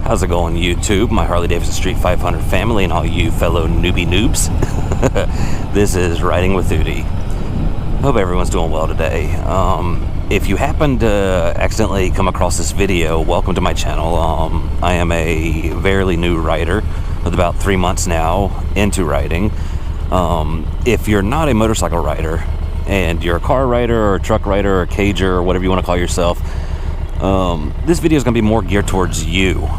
How's it going, YouTube, my Harley-Davidson Street 500 family, and all you fellow newbie noobs? This is Riding with Udi. Hope everyone's doing well today. If you happen to accidentally come across this video, welcome to my channel. I am a very new rider with about 3 months now into riding. If you're not a motorcycle rider and you're a car rider or a truck rider or a cager or whatever you want to call yourself, this video is going to be more geared towards you.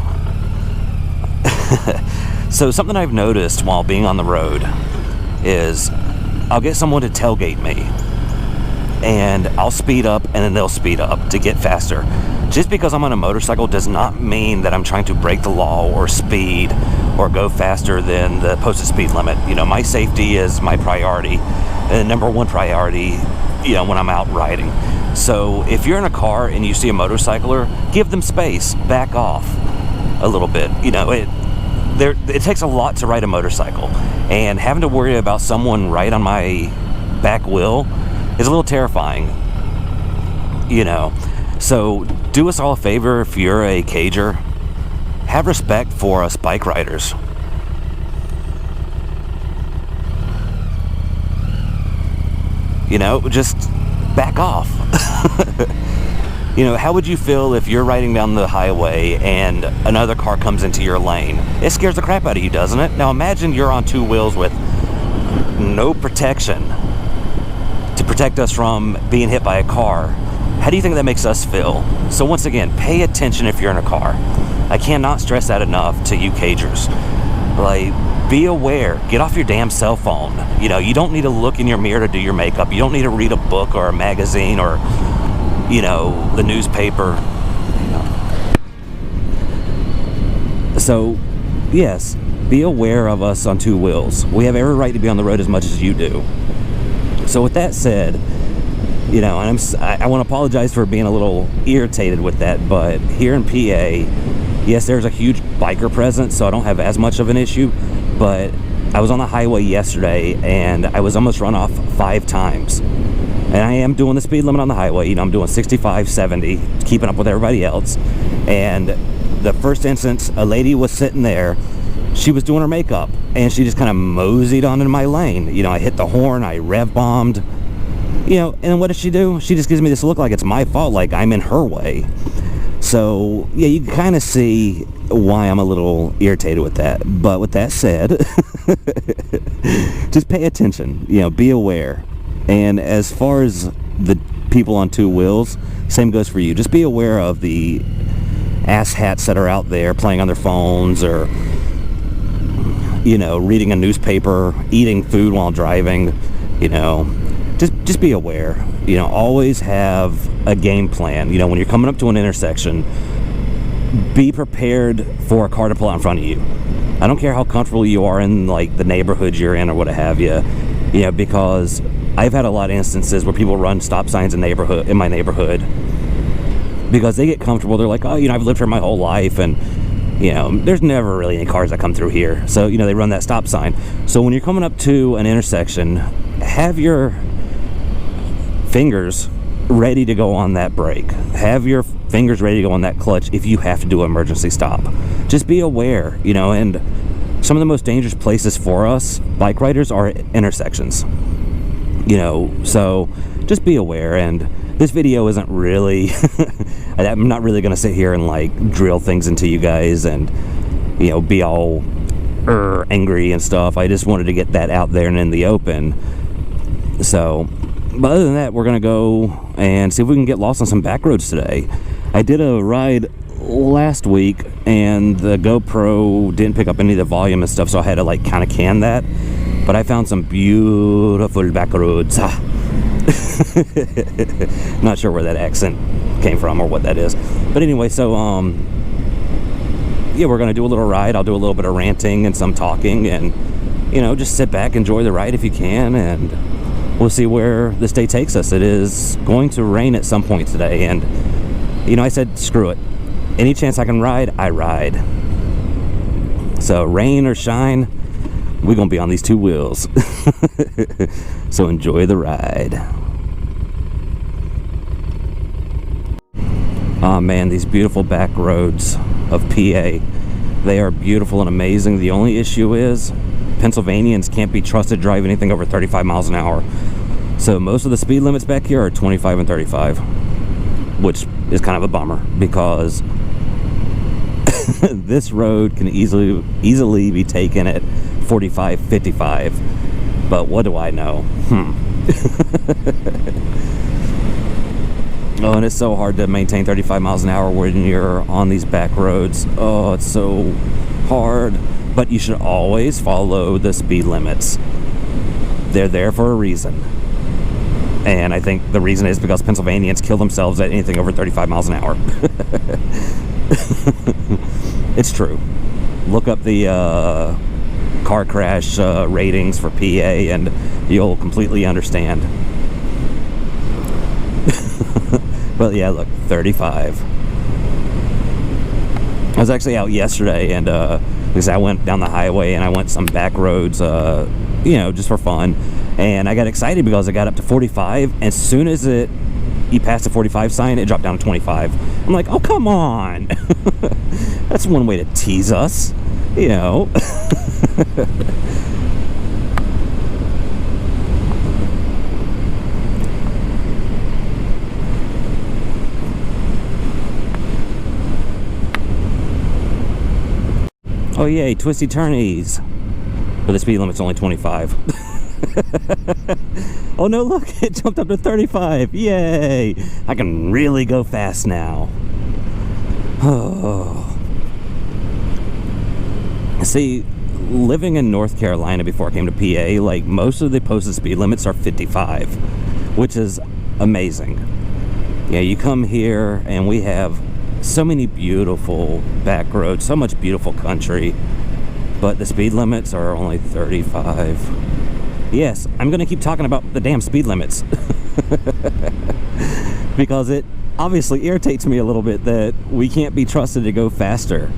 So something I've noticed while being on the road is I'll get someone to tailgate me and I'll speed up and then they'll speed up to get faster. Just because I'm on a motorcycle does not mean that I'm trying to break the law or speed or go faster than the posted speed limit. You know, my safety is my priority, and number one priority, you know, when I'm out riding. So if you're in a car and you see a motorcycler, give them space, back off a little bit. You know, it takes a lot to ride a motorcycle, and having to worry about someone right on my back wheel is a little terrifying, you know. So do us all a favor, if you're a cager, have respect for us bike riders. You know, just back off. You know, how would you feel if you're riding down the highway and another car comes into your lane? It scares the crap out of you, doesn't it? Now imagine you're on two wheels with no protection to protect us from being hit by a car. How do you think that makes us feel? So once again, pay attention if you're in a car. I cannot stress that enough to you cagers. Like, be aware. Get off your damn cell phone. You know, you don't need to look in your mirror to do your makeup. You don't need to read a book or a magazine or, you know, the newspaper. So, yes, be aware of us on two wheels. We have every right to be on the road as much as you do. So with that said, you know, and I want to apologize for being a little irritated with that, but here in PA, yes, there's a huge biker presence, so I don't have as much of an issue, but I was on the highway yesterday, and I was almost run off 5 times. And I am doing the speed limit on the highway. You know, I'm doing 65, 70, keeping up with everybody else. And the first instance, a lady was sitting there. She was doing her makeup, and she just kind of moseyed on into my lane. You know, I hit the horn, I rev bombed. You know, and what does she do? She just gives me this look like it's my fault, like I'm in her way. So, yeah, you can kind of see why I'm a little irritated with that. But with that said, just pay attention, you know, be aware. And as far as the people on two wheels, same goes for you. Just be aware of the asshats that are out there playing on their phones or, you know, reading a newspaper, eating food while driving, you know. Just be aware. You know, always have a game plan. You know, when you're coming up to an intersection, be prepared for a car to pull out in front of you. I don't care how comfortable you are in, like, the neighborhood you're in or what have you. You know, because I've had a lot of instances where people run stop signs in my neighborhood because they get comfortable. They're like, oh, you know, I've lived here my whole life, and, you know, there's never really any cars that come through here. So, you know, they run that stop sign. So when you're coming up to an intersection, have your fingers ready to go on that brake. Have your fingers ready to go on that clutch if you have to do an emergency stop. Just be aware, you know, and some of the most dangerous places for us bike riders are intersections. You know, so just be aware. And this video isn't really I'm not really going to sit here and like drill things into you guys and, you know, be all angry and stuff. I just wanted to get that out there and in the open. So, but other than that, we're going to go and see if we can get lost on some back roads today. I did a ride last week, and the GoPro didn't pick up any of the volume and stuff, so I had to, like, kind of can that. But I found some beautiful back roads. Not sure where that accent came from or what that is. But anyway, so, yeah, we're going to do a little ride. I'll do a little bit of ranting and some talking, and, you know, just sit back, enjoy the ride if you can, and we'll see where this day takes us. It is going to rain at some point today, and, you know, I said, screw it. Any chance I can ride, I ride. So, rain or shine, we're going to be on these two wheels. So, enjoy the ride. Oh, man, these beautiful back roads of PA. They are beautiful and amazing. The only issue is Pennsylvanians can't be trusted to drive anything over 35 miles an hour. So most of the speed limits back here are 25 and 35, which is kind of a bummer because this road can easily be taken at 45, 55. But what do I know? Oh, and it's so hard to maintain 35 miles an hour when you're on these back roads. Oh, it's so hard. But you should always follow the speed limits. They're there for a reason. And I think the reason is because Pennsylvanians kill themselves at anything over 35 miles an hour. It's true. Look up the car crash ratings for PA and you'll completely understand. But yeah, look, 35. I was actually out yesterday and because I went down the highway and I went some back roads, just for fun. And I got excited because I got up to 45. As soon as you passed the 45 sign, it dropped down to 25. I'm like, oh, come on. That's one way to tease us, Oh yay, twisty turnies. But the speed limit's only 25. Oh no, look, it jumped up to 35. Yay! I can really go fast now. Oh. See, living in North Carolina before I came to PA, like most of the posted speed limits are 55, which is amazing. Yeah, you come here and we have so many beautiful back roads, so much beautiful country, but the speed limits are only 35. Yes, I'm going to keep talking about the damn speed limits because it obviously irritates me a little bit that we can't be trusted to go faster,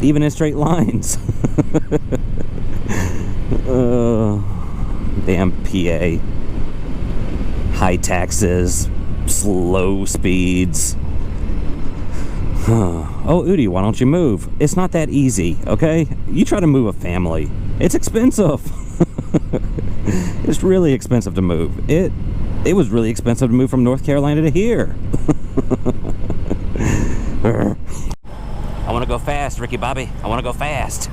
even in straight lines. Damn PA. High taxes, slow speeds. Oh, Udi, why don't you move? It's not that easy, okay? You try to move a family. It's expensive. It's really expensive to move. It was really expensive to move from North Carolina to here. I want to go fast, Ricky Bobby. I want to go fast.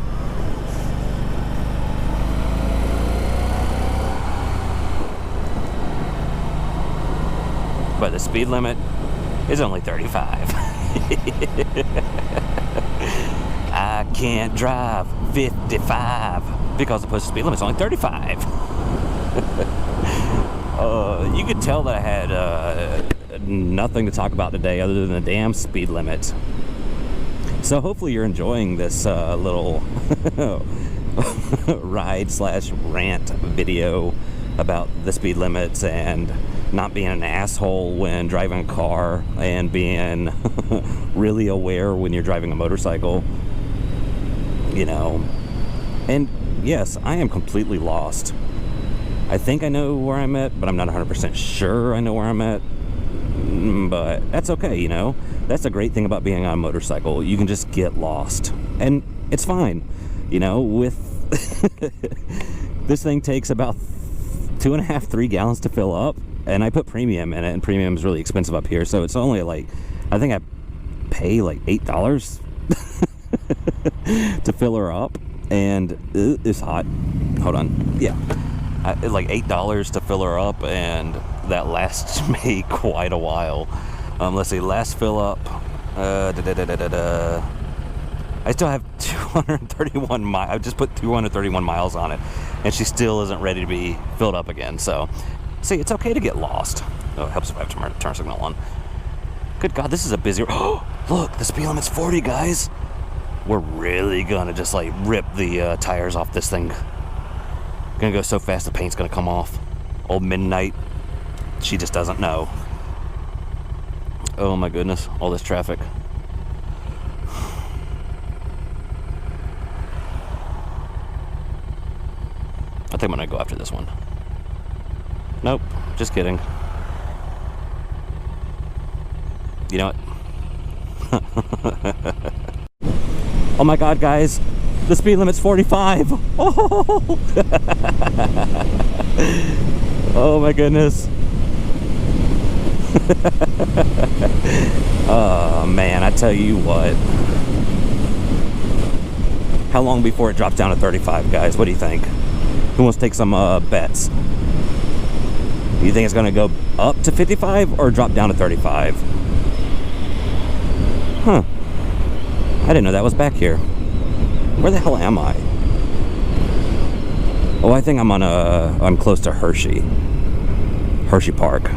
But the speed limit is only 35. I can't drive 55 because the posted speed limit is only 35. You could tell that I had nothing to talk about today other than the damn speed limit. So hopefully you're enjoying this little ride/rant video about the speed limits and not being an asshole when driving a car and being really aware when you're driving a motorcycle, And yes, I am completely lost. I think I know where I'm at, but I'm not 100% sure I know where I'm at. But that's okay, That's the great thing about being on a motorcycle. You can just get lost. And it's fine. With this thing takes about 2.5, 3 gallons to fill up. And I put premium in it, and premium is really expensive up here. So it's only I think I pay $8 to fill her up. And it's hot. Hold on. Yeah. $8 to fill her up, and that lasts me quite a while. Let's see, last fill up. I still have 231 miles. I just put 231 miles on it, and she still isn't ready to be filled up again. So, see, it's okay to get lost. Oh, it helps if I have turn signal on. Good God, this is a busy. Oh, look, the speed limit's 40, guys. We're really gonna just rip the tires off this thing. Gonna go so fast the paint's gonna come off. Old Midnight, she just doesn't know. Oh my goodness, all this traffic. I think I'm gonna go after this one. Nope, just kidding. You know what? Oh my God, guys, the speed limit's 45. Oh, oh my goodness. Oh man, I tell you what. How long before it drops down to 35, guys? What do you think? Who wants to take some bets? You think it's going to go up to 55 or drop down to 35? Huh. I didn't know that was back here. Where the hell am I? Oh, I think I'm close to Hershey Park.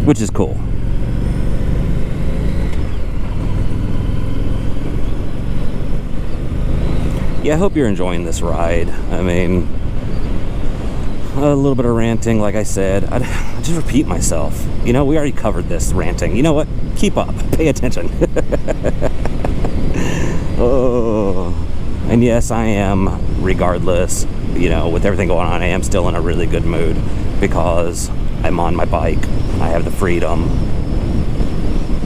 Which is cool. Yeah, I hope you're enjoying this ride. I mean, a little bit of ranting, like I said. I just repeat myself. You know, we already covered this ranting. You know what? Keep up. Pay attention. Oh. And yes, I am, regardless, you know, with everything going on, I am still in a really good mood because I'm on my bike. I have the freedom.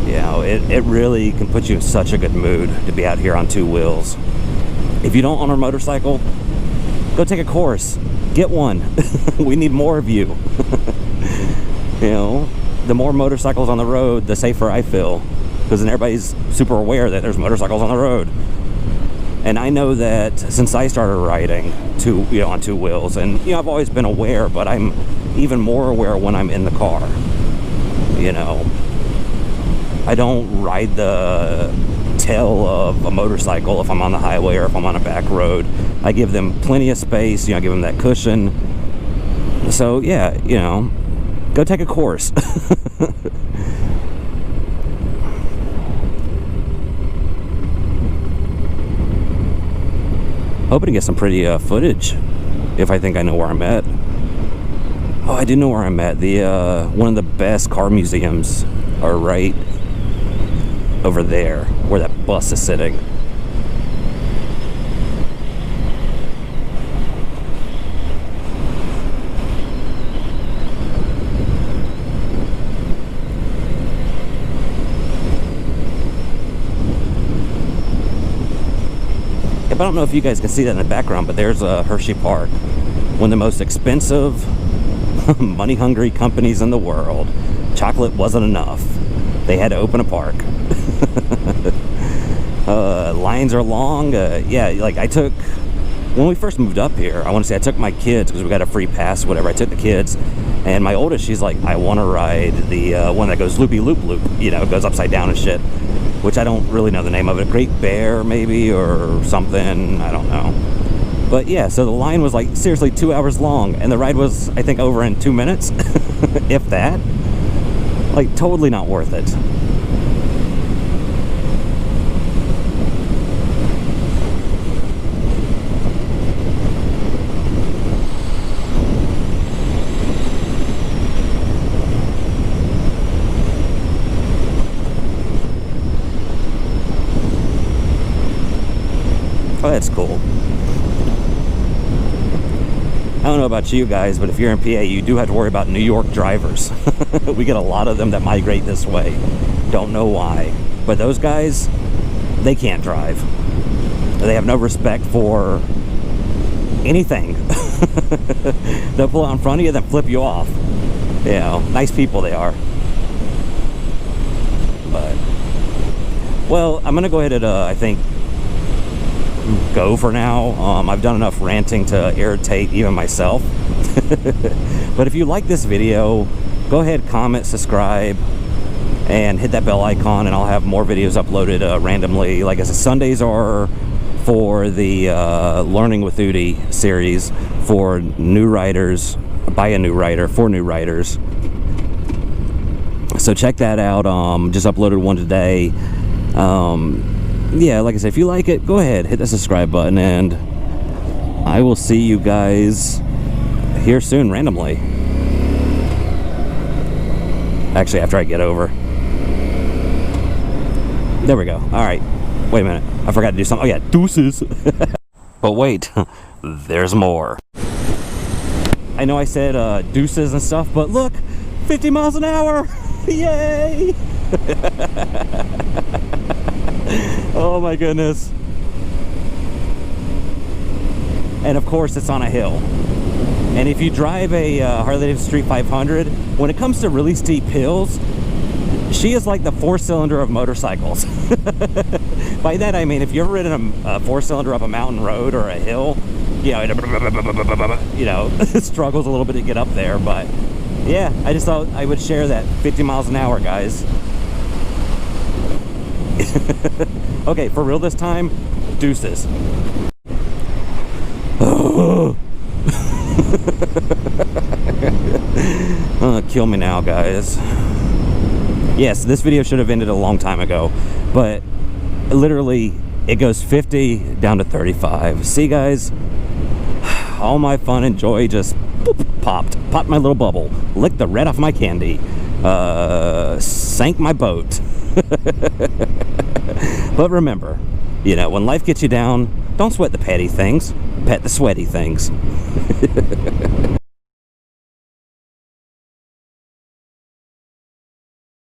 You know, it really can put you in such a good mood to be out here on two wheels. If you don't own a motorcycle, go take a course. Get one. We need more of you. You know, the more motorcycles on the road, the safer I feel. Because then everybody's super aware that there's motorcycles on the road. And I know that since I started riding on two wheels, and you know, I've always been aware, but I'm even more aware when I'm in the car. You know, I don't ride the tail of a motorcycle if I'm on the highway or if I'm on a back road. I give them plenty of space, you know, I give them that cushion. So yeah, you know, go take a course. Hoping to get some pretty footage if I think I know where I'm at. Oh, I do know where I'm at. The one of the best car museums are right over there where that bus is sitting. I don't know if you guys can see that in the background, but there's Hershey Park, one of the most expensive, money-hungry companies in the world. Chocolate wasn't enough. They had to open a park. Lines are long. Yeah, like when we first moved up here, I want to say I took my kids because we got a free pass, whatever. I took the kids, and my oldest, she's like, I want to ride the one that goes loopy-loop-loop, you know, it goes upside down and shit, which I don't really know the name of it. Great Bear, maybe, or something. I don't know. But yeah, so the line was like seriously 2 hours long, and the ride was, I think, over in 2 minutes, if that. Like, totally not worth it. Oh, that's cool. I don't know about you guys, but if you're in PA, you do have to worry about New York drivers. We get a lot of them that migrate this way. Don't know why. But those guys, they can't drive. They have no respect for anything. They'll pull out in front of you, then flip you off. You know, nice people they are. But, well, I'm going to go ahead and, I think, go for now. I've done enough ranting to irritate even myself. But if you like this video, go ahead, comment, subscribe, and hit that bell icon, and I'll have more videos uploaded randomly. Like I said, Sundays are for the Learning with Udi series for new riders, by a new rider, for new riders. So check that out. Just uploaded one today. Yeah, like I said, if you like it, go ahead, hit the subscribe button, and I will see you guys here soon, randomly. Actually, after I get over. There we go. All right. Wait a minute. I forgot to do something. Oh, yeah, deuces. But wait, there's more. I know I said deuces and stuff, but look, 50 miles an hour. Yay. Oh my goodness. And of course it's on a hill. And if you drive a Harley-Davidson Street 500, when it comes to really steep hills, she is like the 4-cylinder of motorcycles. By that I mean, if you've ever ridden a 4-cylinder up a mountain road or a hill, you know, it struggles a little bit to get up there. But yeah, I just thought I would share that 50 miles an hour, guys. Okay, for real this time, deuces. Kill me now, guys. Yes, this video should have ended a long time ago, but literally it goes 50 down to 35. See, guys, all my fun and joy just popped my little bubble, licked the red off my candy, sank my boat. But remember, you know, when life gets you down, don't sweat the petty things, pet the sweaty things.